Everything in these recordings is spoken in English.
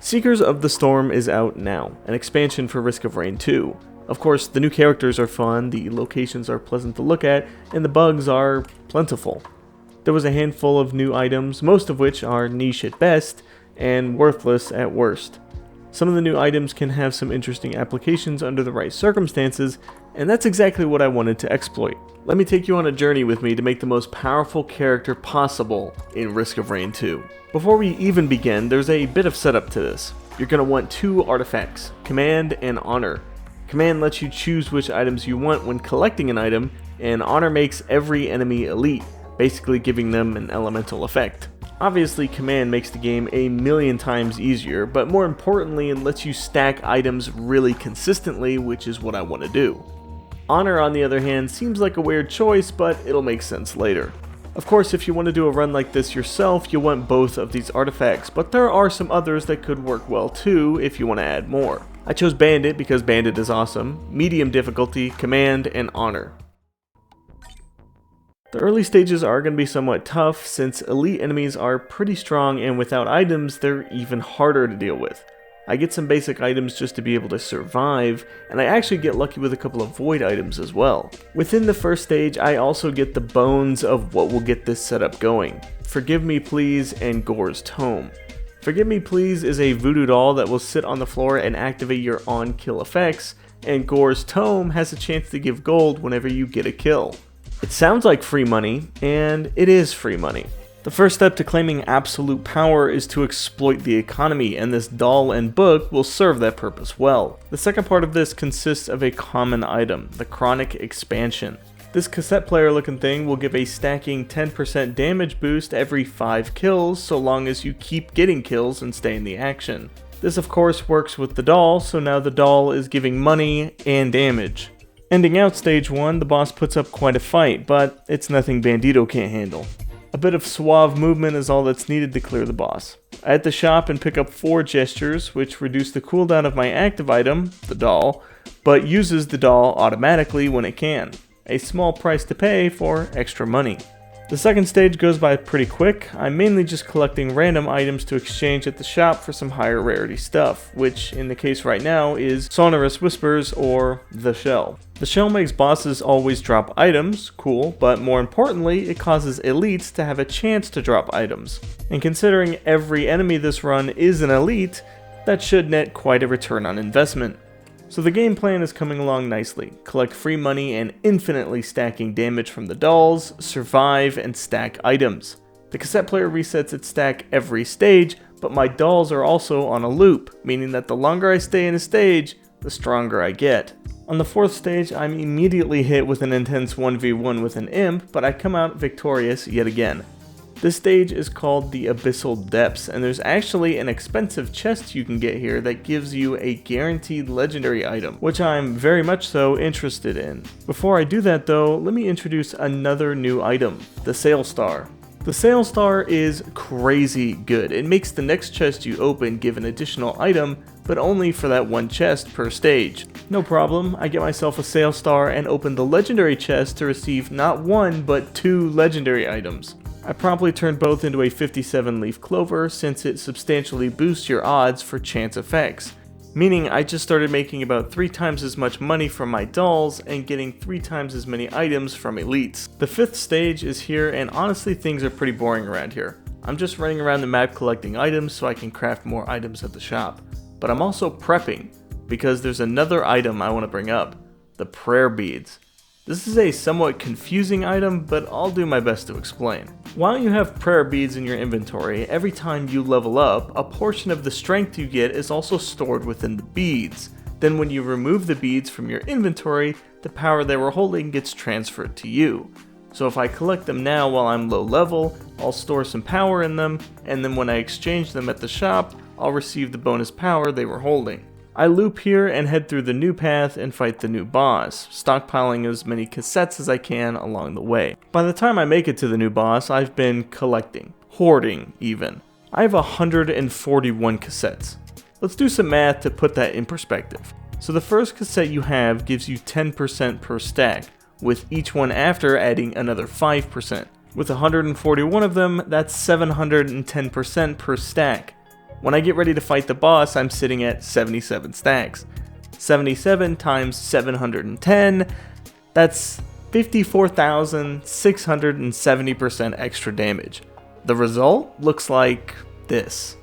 Seekers of the Storm is out now, an expansion for Risk of Rain 2. Of course, the new characters are fun, the locations are pleasant to look at, and the bugs are plentiful. There was a handful of new items, most of which are niche at best, and worthless at worst. Some of the new items can have some interesting applications under the right circumstances, and that's exactly what I wanted to exploit. Let me take you on a journey with me to make the most powerful character possible in Risk of Rain 2. Before we even begin, there's a bit of setup to this. You're going to want two artifacts, Command and Honor. Command lets you choose which items you want when collecting an item, and Honor makes every enemy elite, basically giving them an elemental effect. Obviously, Command makes the game a million times easier, but more importantly, it lets you stack items really consistently, which is what I want to do. Honor, on the other hand, seems like a weird choice, but it'll make sense later. Of course, if you want to do a run like this yourself, you'll want both of these artifacts, but there are some others that could work well too if you want to add more. I chose Bandit because Bandit is awesome, medium difficulty, Command, and Honor. The early stages are going to be somewhat tough since elite enemies are pretty strong, and without items they're even harder to deal with. I get some basic items just to be able to survive, and I actually get lucky with a couple of void items as well. Within the first stage I also get the bones of what will get this setup going. Forgive Me Please and Gore's Tome. Forgive Me Please is a voodoo doll that will sit on the floor and activate your on-kill effects, and Gore's Tome has a chance to give gold whenever you get a kill. It sounds like free money, and it is free money. The first step to claiming absolute power is to exploit the economy, and this doll and book will serve that purpose well. The second part of this consists of a common item, the Chronic Expansion. This cassette player looking thing will give a stacking 10% damage boost every 5 kills, so long as you keep getting kills and stay in the action. This of course works with the doll, so now the doll is giving money and damage. Ending out stage 1, the boss puts up quite a fight, but it's nothing Bandito can't handle. A bit of suave movement is all that's needed to clear the boss. I hit the shop and pick up 4 gestures, which reduce the cooldown of my active item, the doll, but uses the doll automatically when it can. A small price to pay for extra money. The second stage goes by pretty quick. I'm mainly just collecting random items to exchange at the shop for some higher rarity stuff, which in the case right now is Sonorous Whispers or the Shell. The Shell makes bosses always drop items, cool, but more importantly, it causes elites to have a chance to drop items. And considering every enemy this run is an elite, that should net quite a return on investment. So the game plan is coming along nicely. Collect free money and infinitely stacking damage from the dolls, survive, and stack items. The cassette player resets its stack every stage, but my dolls are also on a loop, meaning that the longer I stay in a stage, the stronger I get. On the 4th stage, I'm immediately hit with an intense 1v1 with an imp, but I come out victorious yet again. This stage is called the Abyssal Depths, and there's actually an expensive chest you can get here that gives you a guaranteed legendary item, which I'm very much so interested in. Before I do that though, let me introduce another new item, the Sail Star. The Sail Star is crazy good. It makes the next chest you open give an additional item, but only for that one chest per stage. No problem, I get myself a Sail Star and open the legendary chest to receive not 1 but 2 legendary items. I promptly turned both into a 57 leaf clover since it substantially boosts your odds for chance effects, meaning I just started making about 3 times as much money from my dolls and getting 3 times as many items from elites. The 5th stage is here, and honestly things are pretty boring around here. I'm just running around the map collecting items so I can craft more items at the shop. But I'm also prepping, because there's another item I want to bring up, the prayer beads. This is a somewhat confusing item, but I'll do my best to explain. While you have prayer beads in your inventory, every time you level up, a portion of the strength you get is also stored within the beads. Then when you remove the beads from your inventory, the power they were holding gets transferred to you. So if I collect them now while I'm low level, I'll store some power in them, and then when I exchange them at the shop, I'll receive the bonus power they were holding. I loop here and head through the new path and fight the new boss, stockpiling as many cassettes as I can along the way. By the time I make it to the new boss, I've been collecting, hoarding even. I have 141 cassettes. Let's do some math to put that in perspective. So the first cassette you have gives you 10% per stack, with each one after adding another 5%. With 141 of them, that's 710% per stack. When I get ready to fight the boss, I'm sitting at 77 stacks. 77 times 710, that's 54,670% extra damage. The result looks like this.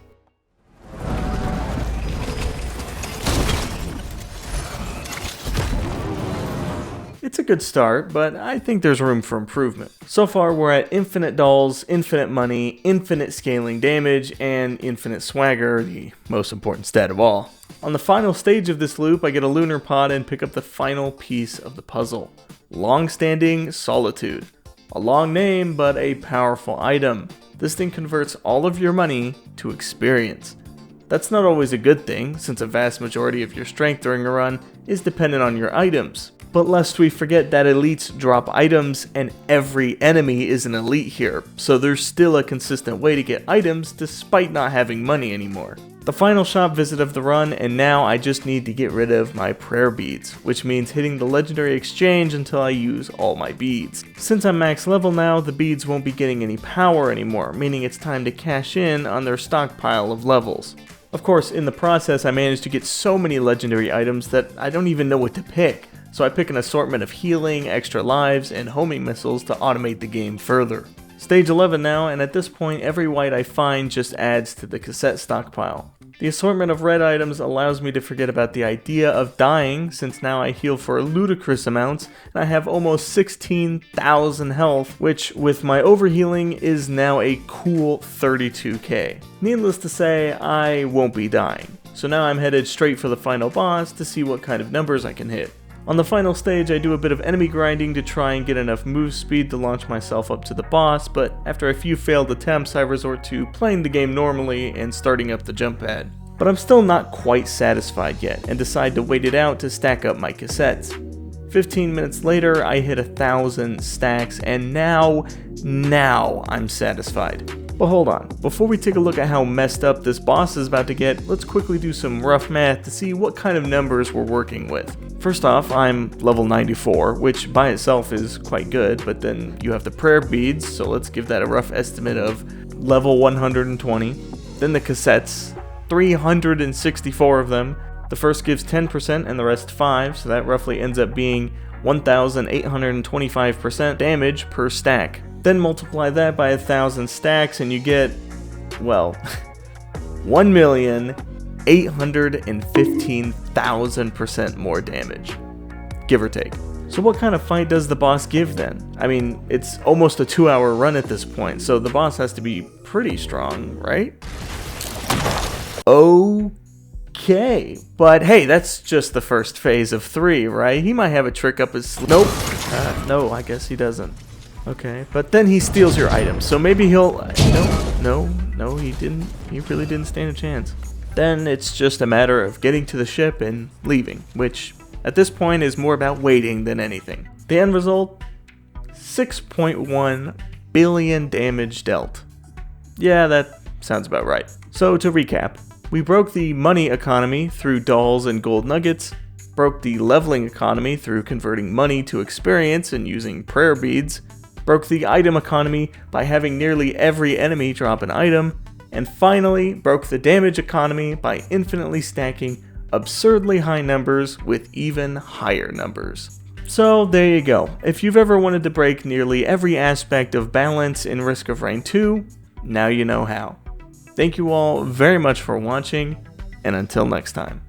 It's a good start, but I think there's room for improvement. So far we're at infinite dolls, infinite money, infinite scaling damage, and infinite swagger, the most important stat of all. On the final stage of this loop, I get a lunar pod and pick up the final piece of the puzzle. Long-standing Solitude. A long name, but a powerful item. This thing converts all of your money to experience. That's not always a good thing, since a vast majority of your strength during a run is dependent on your items. But lest we forget that elites drop items and every enemy is an elite here, so there's still a consistent way to get items despite not having money anymore. The final shop visit of the run, and now I just need to get rid of my prayer beads, which means hitting the legendary exchange until I use all my beads. Since I'm max level now, the beads won't be getting any power anymore, meaning it's time to cash in on their stockpile of levels. Of course, in the process I managed to get so many legendary items that I don't even know what to pick. So I pick an assortment of healing, extra lives, and homing missiles to automate the game further. Stage 11 now, and at this point every white I find just adds to the cassette stockpile. The assortment of red items allows me to forget about the idea of dying, since now I heal for ludicrous amounts, and I have almost 16,000 health, which with my overhealing is now a cool 32k. Needless to say, I won't be dying. So now I'm headed straight for the final boss to see what kind of numbers I can hit. On the final stage, I do a bit of enemy grinding to try and get enough move speed to launch myself up to the boss, but after a few failed attempts, I resort to playing the game normally and starting up the jump pad. But I'm still not quite satisfied yet, and decide to wait it out to stack up my cassettes. 15 minutes later, I hit 1,000 stacks, and now I'm satisfied. But hold on, before we take a look at how messed up this boss is about to get, let's quickly do some rough math to see what kind of numbers we're working with. First off, I'm level 94, which by itself is quite good, but then you have the prayer beads, so let's give that a rough estimate of level 120. Then the cassettes, 364 of them. The first gives 10% and the rest 5, so that roughly ends up being 1,825% damage per stack. Then multiply that by 1,000 stacks and you get, well, 1,815,000% more damage, give or take. So what kind of fight does the boss give then? I mean, it's almost a 2-hour run at this point, so the boss has to be pretty strong, right? Okay, but hey, that's just the first phase of 3, right? He might have a trick up his sleeve. Nope. No, I guess he doesn't. Okay, but then he steals your items, so maybe he'll... No, he didn't. He really didn't stand a chance. Then it's just a matter of getting to the ship and leaving, which at this point is more about waiting than anything. The end result? 6.1 billion damage dealt. Yeah, that sounds about right. So to recap, we broke the money economy through dolls and gold nuggets, broke the leveling economy through converting money to experience and using prayer beads, broke the item economy by having nearly every enemy drop an item, and finally broke the damage economy by infinitely stacking absurdly high numbers with even higher numbers. So there you go. If you've ever wanted to break nearly every aspect of balance in Risk of Rain 2, now you know how. Thank you all very much for watching, and until next time.